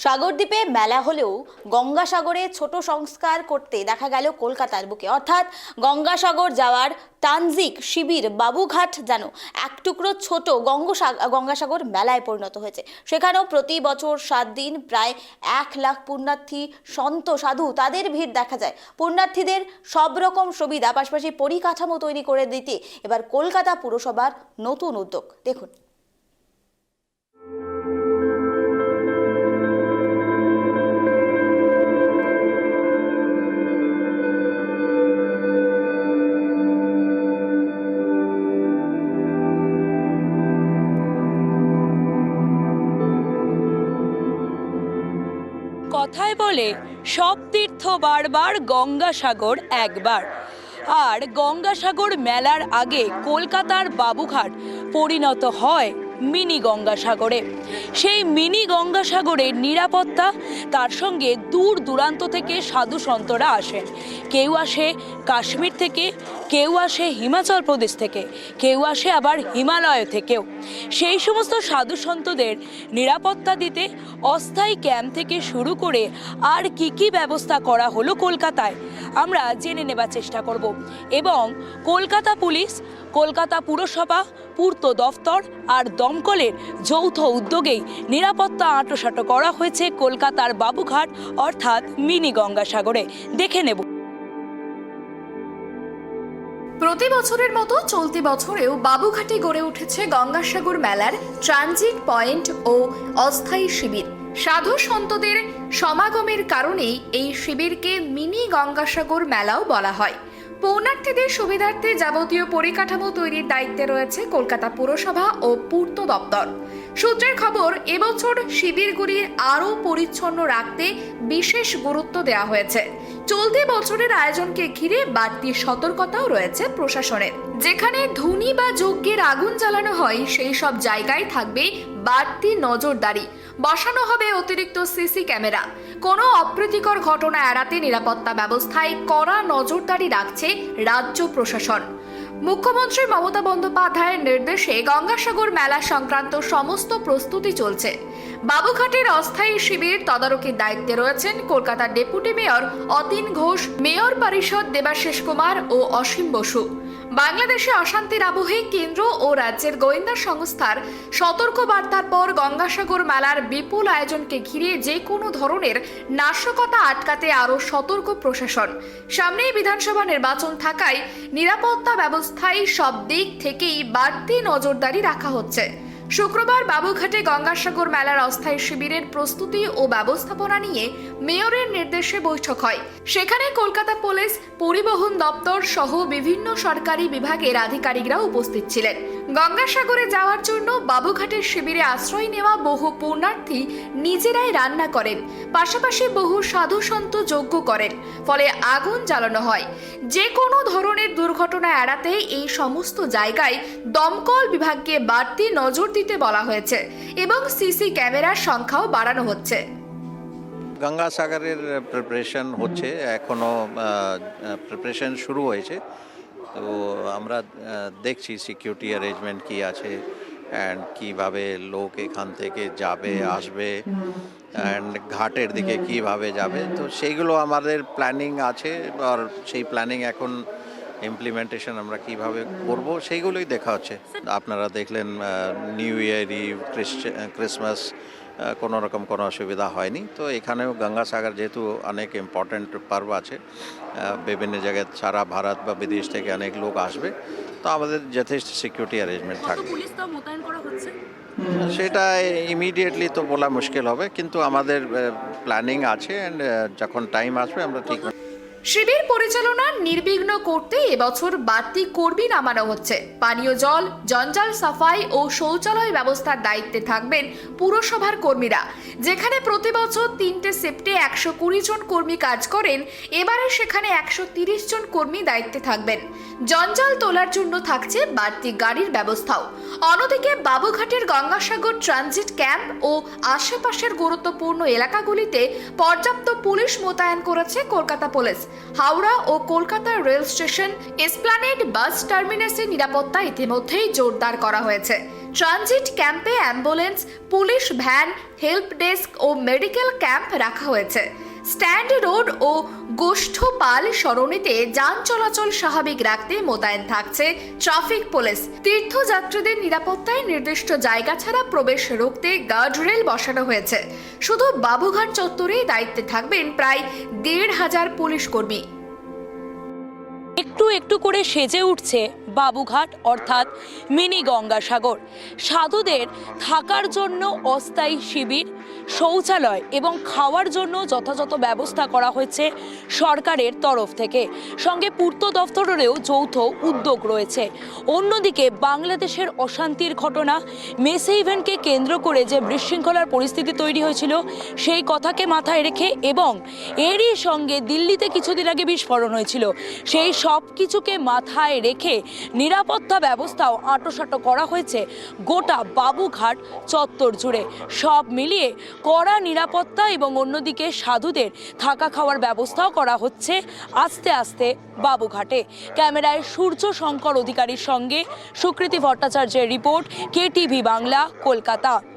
সাগরদ্বীপে মেলা হলেও গঙ্গাসাগরে ছোট সংস্কার করতে দেখা গেল কলকাতার বুকে, অর্থাৎ গঙ্গাসাগর যাওয়ার ট্রানজিট শিবির বাবুঘাট যেন এক টুকরো ছোট গঙ্গাসাগর মেলায় পরিণত হয়েছে। সেখানেও প্রতি বছর 7 দিন প্রায় 1 লাখ পুণ্যার্থী, সন্ত সাধু তাদের ভিড় দেখা যায়। পুণ্যার্থীদের সব রকম সুবিধা পাশাপাশি পরিকাঠামো তৈরি করে দিতে এবার কলকাতা পুরসভার নতুন উদ্যোগ দেখুন। কথায় বলে সব তীর্থ বারবার, গঙ্গাসাগর একবার। আর গঙ্গাসাগর মেলার আগে কলকাতার বাবুঘাট পরিণত হয় মিনি গঙ্গাসাগরে। সেই মিনি গঙ্গাসাগরের নিরাপত্তা, তার সঙ্গে দূর দূরান্ত থেকে সাধু সন্তরা আসেন। কেউ আসে কাশ্মীর থেকে, কেউ আসে হিমাচল প্রদেশ থেকে, কেউ আসে আবার হিমালয় থেকেও। সেই সমস্ত সাধু সন্তদের নিরাপত্তা দিতে অস্থায়ী ক্যাম্প থেকে শুরু করে আর কি ব্যবস্থা করা হলো কলকাতায়, আমরা জেনে নেবার চেষ্টা করব। এবং কলকাতা পুলিশ, কলকাতা পুরসভা, পূর্ত দফতর আর দমকলের যৌথ উদ্যোগেই নিরাপত্তা আঁটোসাঁটো করা হয়েছে কলকাতার বাবুঘাট অর্থাৎ মিনি গঙ্গাসাগরে। দেখে নেব। প্রতি বছরের মতো চলতি বছরেও বাবুঘাটে গড়ে উঠেছে গঙ্গাসাগর মেলার ট্রানজিট পয়েন্ট ও অস্থায়ী শিবির। সাধু সন্তদের সমাগমের কারণেই এই শিবিরকে মিনি গঙ্গাসাগর মেলাও বলা হয়। পৌণার্থীদের সুবিধার্থে যাবতীয় পরিকাঠামো তৈরির দায়িত্বে রয়েছে কলকাতা পুরসভা ও পূর্ত দপ্তর। সূত্রের খবর, এবছর শিবিরগুলির আরও পরিচ্ছন্ন রাখতে বিশেষ গুরুত্ব দেওয়া হয়েছে। চলতি বছরের আয়োজনকে ঘিরে বাড়তি সতর্কতাও রয়েছে প্রশাসনের। যেখানে ধুনি বা যজ্ঞের আগুন জ্বালানো হয় সেই সব জায়গায় থাকবে বাড়তি নজরদারি, বসানো হবে অতিরিক্ত সিসি ক্যামেরা। কোনো অপ্রীতিকর ঘটনা এড়াতে নিরাপত্তা ব্যবস্থায় কড়া নজরদারি রাখছে রাজ্য প্রশাসন। মুখ্যমন্ত্রী মমতা বন্দ্যোপাধ্যায়ের নির্দেশে গঙ্গাসাগর মেলা সংক্রান্ত সমস্ত প্রস্তুতি চলছে। বাবুঘাটের অস্থায়ী শিবির তদারকির দায়িত্বে রয়েছেন কলকাতার deputy mayor Atin Ghosh, mayor পরিষদ দেবাশিস কুমার ও অসীম বসু। বাংলাদেশে অশান্তির আবহে কেন্দ্র ও রাজ্যের গোয়েন্দা সংস্থার সতর্ক বার্তার পর গঙ্গাসাগর মেলার বিপুল আয়োজনকে ঘিরে যে কোনো ধরনের নাশকতা আটকাতে আরও সতর্ক প্রশাসন। সামনেই বিধানসভা নির্বাচন থাকায় নিরাপত্তা ব্যবস্থায় সব দিক থেকেই বাড়তি নজরদারি রাখা হচ্ছে। শুক্রবার বাবুঘাটে গঙ্গাসাগর মেলার অস্থায়ী শিবিরের প্রস্তুতি ও ব্যবস্থাপনা নিয়ে মেয়রের নির্দেশে বৈঠক হয়। সেখানে কলকাতা পুলিশ, পরিবহন দপ্তর সহ বিভিন্ন সরকারি বিভাগের আধিকারিকরা উপস্থিত ছিলেন। গঙ্গাসাগরে যাওয়ার জন্য বাবুঘাটের শিবিরে আশ্রয় নেওয়া বহু পুণ্যার্থী নিজেরাই রান্না করেন, পাশাপাশি বহু সাধু সন্ত যজ্ঞ করেন, ফলে আগুন জ্বালানো হয়। যে কোনো ধরনের দুর্ঘটনা এড়াতে এই সমস্ত জায়গায় দমকল বিভাগকে বাড়তি নজর দিতে বলা হয়েছে এবং সিসি ক্যামেরার সংখ্যাও বাড়ানো হচ্ছে। গঙ্গাসাগরের প্রিপারেশন হচ্ছে, এখনো প্রিপারেশন শুরু হয়েছে। তো আমরা দেখছি সিকিউরিটি অ্যারেঞ্জমেন্ট কি আছে অ্যান্ড কীভাবে লোক এখান থেকে যাবে আসবে অ্যান্ড ঘাটের দিকে কিভাবে যাবে, তো সেইগুলো আমাদের প্ল্যানিং আছে। আর সেই প্ল্যানিং এখন ইমপ্লিমেন্টেশন আমরা কিভাবে করব সেইগুলোই দেখা হচ্ছে। আপনারা দেখলেন নিউ ইয়ার ইভ, ক্রিসমাস কোনো রকম কোনো অসুবিধা হয়নি। তো এখানেও গঙ্গাসাগর যেহেতু অনেক ইম্পর্ট্যান্ট পর্ব আছে, বিভিন্ন জায়গায় সারা ভারত বা বিদেশ থেকে অনেক লোক আসবে, তো আমাদের যথেষ্ট সিকিউরিটি অ্যারেঞ্জমেন্ট থাকবে। সেটা ইমিডিয়েটলি তো বলা মুশকিল হবে, কিন্তু আমাদের প্ল্যানিং আছে অ্যান্ড যখন টাইম আসবে আমরা ঠিক। শিবির পরিচালনা নির্বিঘ্ন করতে এবছর বাড়তি কর্মী নামানো হচ্ছে। পানীয় জল, জঞ্জাল সাফাই ও শৌচালয় ব্যবস্থার দায়িত্বে থাকবেন পুরসভার কর্মীরা। যেখানে প্রতি বছর 3টে শিফটে 120 জন কর্মী কাজ করেন, এবারে সেখানে 130 জন কর্মী দায়িত্বে থাকবেন। জঞ্জাল তোলার জন্য থাকছে বাড়তি গাড়ির ব্যবস্থাও। অন্যদিকে বাবুঘাটের গঙ্গাসাগর ট্রানজিট ক্যাম্প ও আশেপাশের গুরুত্বপূর্ণ এলাকাগুলিতে পর্যাপ্ত পুলিশ মোতায়েন করেছে কলকাতা পুলিশ। হাওড়া ও Kolkata rail station, Esplanade bus টার্মিনাসের নিরাপত্তা ইতিমধ্যেই জোরদার করা হয়েছে। ট্রানজিট ক্যাম্পে ambulance, police van, help desk ও মেডিকেল ক্যাম্প রাখা হয়েছে। স্ট্যান্ড রোড ও গোষ্ঠপাল সরণিতে যান চলাচল স্বাভাবিক রাখতে মোতায়েন থাকছে ট্রাফিক পুলিশ। তীর্থযাত্রীদের নিরাপত্তায় নির্দিষ্ট জায়গা ছাড়া প্রবেশ রুখতে গার্ডরেল বসানো হয়েছে। শুধু বাবুঘাট চত্বরে দায়িত্বে থাকবেন প্রায় 1,500 পুলিশ কর্মী। একটু একটু করে সেজে উঠছে বাবুঘাট অর্থাৎ মিনি গঙ্গাসাগর। সাধুদের থাকার জন্য অস্থায়ী শিবির, শৌচালয় এবং খাওয়ার জন্য যথাযথ ব্যবস্থা করা হয়েছে সরকারের তরফ থেকে। সঙ্গে পূর্ত দফতরেরও যৌথ উদ্যোগ রয়েছে। অন্যদিকে বাংলাদেশের অশান্তির ঘটনা, মেসে ইভেন্টকে কেন্দ্র করে যে বিশৃঙ্খলার পরিস্থিতি তৈরি হয়েছিল সেই কথাকে মাথায় রেখে এবং এরই সঙ্গে দিল্লিতে কিছুদিন আগে বিস্ফোরণ হয়েছিল, সেই সব কিছুকে মাথায় রেখে নিরাপত্তা ব্যবস্থাও আঁটোসাঁটো করা হয়েছে গোটা বাবুঘাট চত্বর জুড়ে। সব মিলিয়ে কড়া নিরাপত্তা এবং অন্যদিকে সাধুদের থাকা খাওয়ার ব্যবস্থাও করা হচ্ছে আস্তে আস্তে বাবুঘাটে। ক্যামেরায় সূর্য শঙ্কর অধিকারীর সঙ্গে সুকৃতি ভট্টাচার্যের রিপোর্ট, KTV বাংলা, কলকাতা।